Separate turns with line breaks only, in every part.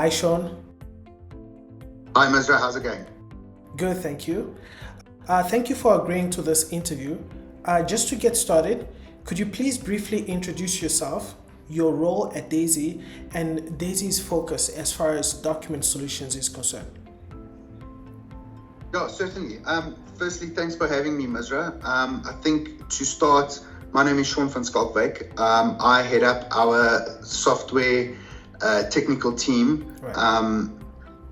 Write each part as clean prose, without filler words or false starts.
Hi, Sean.
Hi, Mazra. How's it going?
Good, thank you. Thank you for agreeing to this interview. Just to get started, could you please briefly introduce yourself, your role at Daisy, and Daisy's focus as far as document solutions is concerned?
Yeah, certainly. Firstly, thanks for having me, Mazra. I think to start, my name is Sean van Skalkwyk. I head up our software technical team.
Right.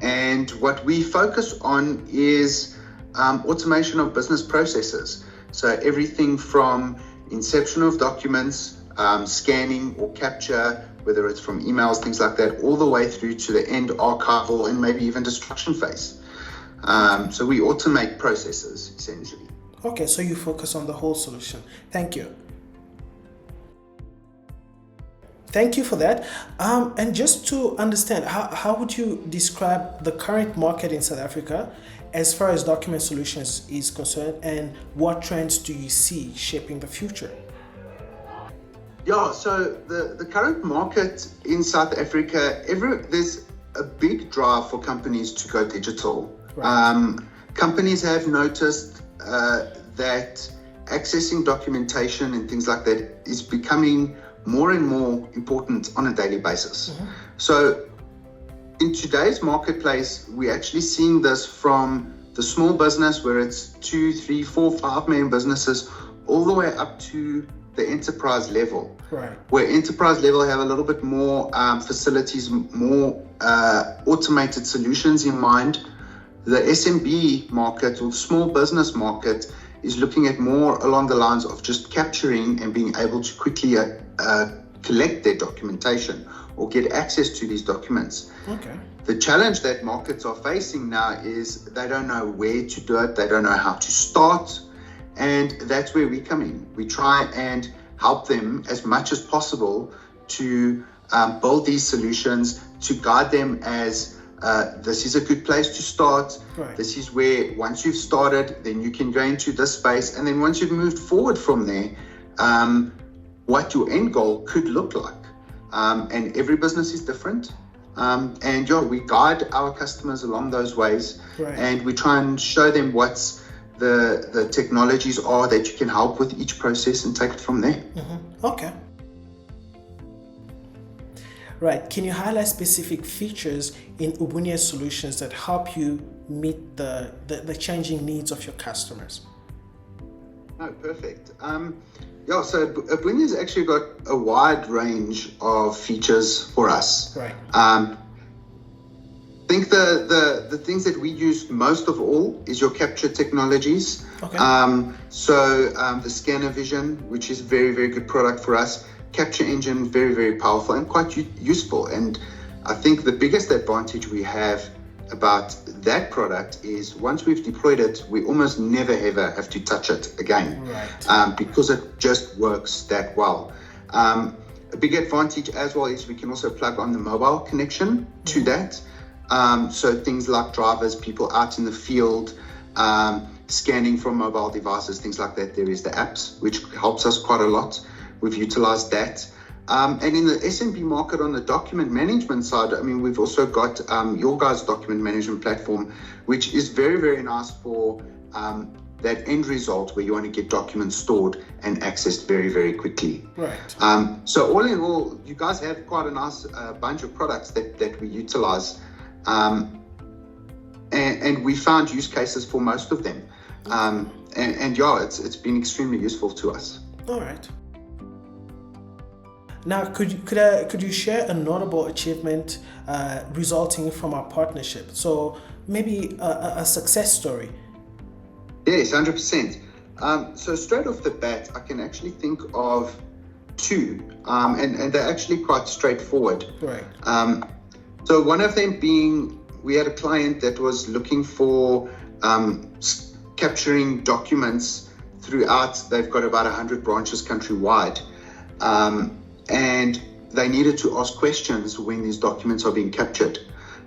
And what we focus on is automation of business processes. So everything from inception of documents, scanning or capture, whether it's from emails, things like that, all the way through to the end archival and maybe even destruction phase. So we automate processes essentially.
Okay, so you focus on the whole solution. Thank you. Thank you for that. And just to understand, how would you describe the current market in South Africa as far as document solutions is concerned, and what trends do you see shaping the future?
Yeah, so the current market in South Africa, there's a big drive for companies to go digital.
Right.
Companies have noticed that accessing documentation and things like that is becoming more and more important on a daily basis.
Mm-hmm.
So in today's marketplace, we're actually seeing this from the small business where it's 2, 3, 4, 5 million businesses, all the way up to the enterprise level.
Right.
Where enterprise level have a little bit more facilities, more automated solutions in mind. The SMB market or small business market is looking at more along the lines of just capturing and being able to quickly collect their documentation or get access to these documents.
Okay.
The challenge that markets are facing now is they don't know where to do it, they don't know how to start, and that's where we come in. We try and help them as much as possible to build these solutions, to guide them as this is a good place to start.
Right.
This is where once you've started, then you can go into this space. And then once you've moved forward from there, what your end goal could look like. And every business is different. And yeah, we guide our customers along those ways.
Right.
And we try and show them what's the technologies are that you can help with each process and take it from there.
Mm-hmm. Okay. Right. Can you highlight specific features in UBUNYE solutions that help you meet the changing needs of your customers?
Oh, perfect. Yeah, so UBUNYE's actually got a wide range of features for us.
Right.
I think the things that we use most of all is your capture technologies.
Okay.
So the scanner vision, which is a very, very good product for us. Capture engine, very, very powerful and quite useful. And I think the biggest advantage we have about that product is once we've deployed it, we almost never ever have to touch it again.
Right.
Because it just works that well. A big advantage as well is we can also plug on the mobile connection to that. So things like drivers, people out in the field, scanning from mobile devices, things like that. There is the apps, which helps us quite a lot. We've utilized that. And in the SMB market on the document management side, I mean, we've also got your guys' document management platform, which is very, very nice for that end result where you want to get documents stored and accessed very, very quickly.
Right.
So all in all, you guys have quite a nice bunch of products that we utilize. And we found use cases for most of them. And yeah, it's been extremely useful to us.
All right. Now, could you share a notable achievement resulting from our partnership? So maybe a success story.
Yes, 100%. So straight off the bat, I can actually think of two, and they're actually quite straightforward.
Right.
So one of them being, we had a client that was looking for capturing documents throughout. They've got about 100 branches countrywide. And they needed to ask questions when these documents are being captured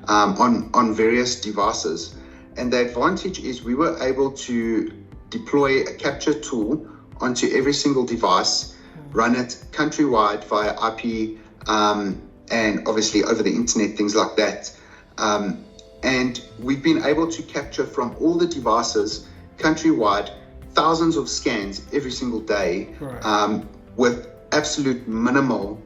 on various devices. And the advantage is we were able to deploy a capture tool onto every single device, run it countrywide via IP, and obviously over the internet, things like that. And we've been able to capture from all the devices countrywide thousands of scans every single day, with absolute minimal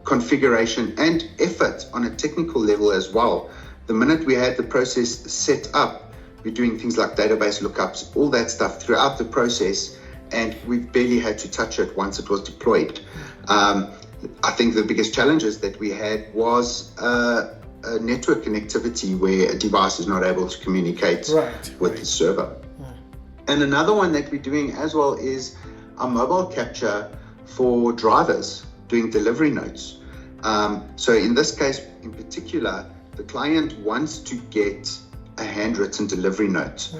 configuration and effort on a technical level as well. The minute we had the process set up, we're doing things like database lookups, all that stuff throughout the process, and we barely had to touch it once it was deployed. I think the biggest challenges that we had was a network connectivity where a device is not able to communicate with the server. And another one that we're doing as well is a mobile capture for drivers doing delivery notes. So in this case in particular, the client wants to get a handwritten delivery note.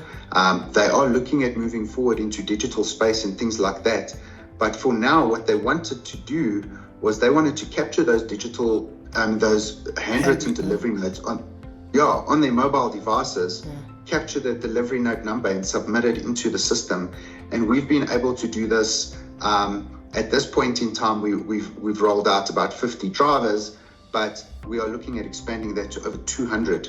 They are looking at moving forward into digital space and things like that. But for now, what they wanted to do was they wanted to capture those digital, those handwritten delivery notes on their mobile devices, capture the delivery note number and submit it into the system. And we've been able to do this. At this point in time, we've rolled out about 50 drivers, but we are looking at expanding that to over 200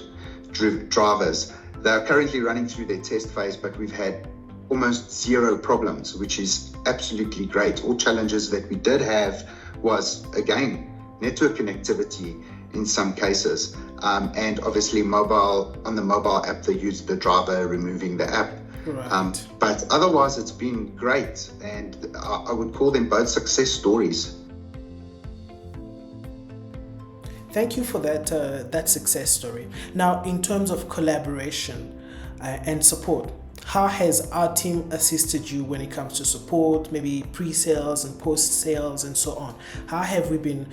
drivers. They are currently running through their test phase, but we've had almost zero problems, which is absolutely great. All challenges that we did have was, again, network connectivity in some cases, and obviously on the mobile app they use the driver removing the app. But otherwise it's been great, and I would call them both success stories.
Thank you for that success story. Now, in terms of collaboration and support, how has our team assisted you when it comes to support, maybe pre-sales and post-sales and so on? How have we been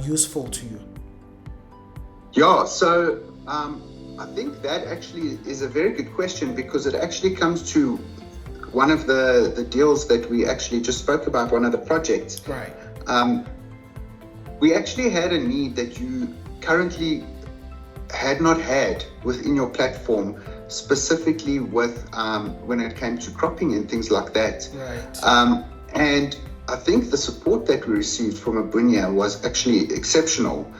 useful to you?
Yeah, so I think that actually is a very good question, because it actually comes to one of the deals that we actually just spoke about, one of the projects. We actually had a need that you currently had not had within your platform, specifically with when it came to cropping and things like that. And I think the support that we received from UBUNYE was actually exceptional,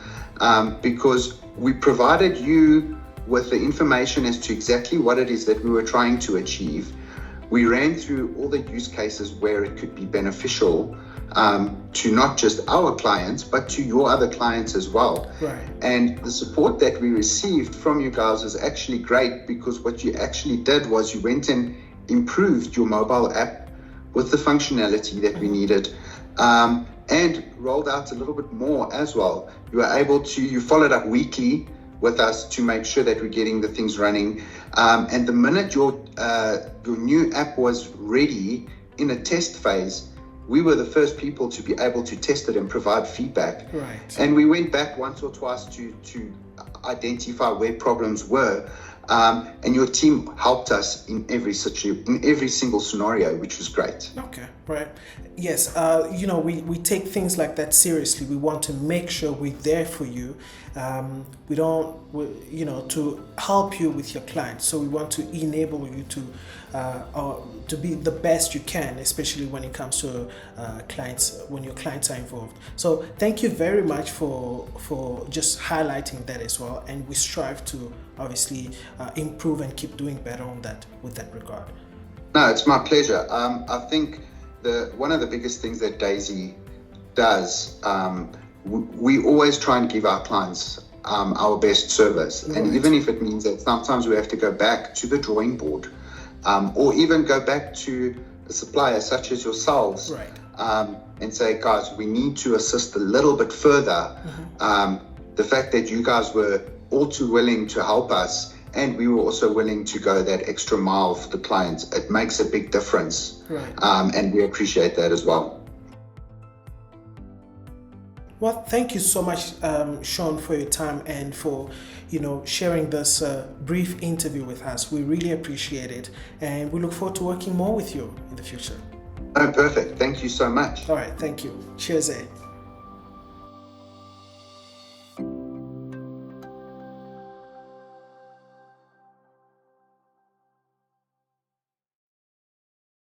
because we provided you with the information as to exactly what it is that we were trying to achieve. We ran through all the use cases where it could be beneficial to not just our clients, but to your other clients as well. And the support that we received from you guys was actually great, because what you actually did was you went and improved your mobile app with the functionality that we needed, and rolled out a little bit more as well. You followed up weekly with us to make sure that we're getting the things running. And the minute your new app was ready in a test phase, we were the first people to be able to test it and provide feedback. And we went back once or twice to identify where problems were. And your team helped us in every single scenario, which was great.
Yes, we take things like that seriously. We want to make sure we're there for you. To help you with your clients. So we want to enable you to be the best you can, especially when it comes to clients, when your clients are involved. So thank you very much for just highlighting that as well. And we strive to obviously improve and keep doing better on that with that regard.
No, it's my pleasure. I think one of the biggest things that Daisy does, we always try and give our clients our best service. And even if it means that sometimes we have to go back to the drawing board, or even go back to a supplier such as yourselves, and say, guys, we need to assist a little bit further. The fact that you guys were all too willing to help us, and we were also willing to go that extra mile for the clients, it makes a big difference. And we appreciate that as well.
Well, thank you so much, Sean, for your time and for sharing this brief interview with us. We really appreciate it, and we look forward to working more with you in the future.
Oh, perfect. Thank you so much.
All right, thank you. Cheers,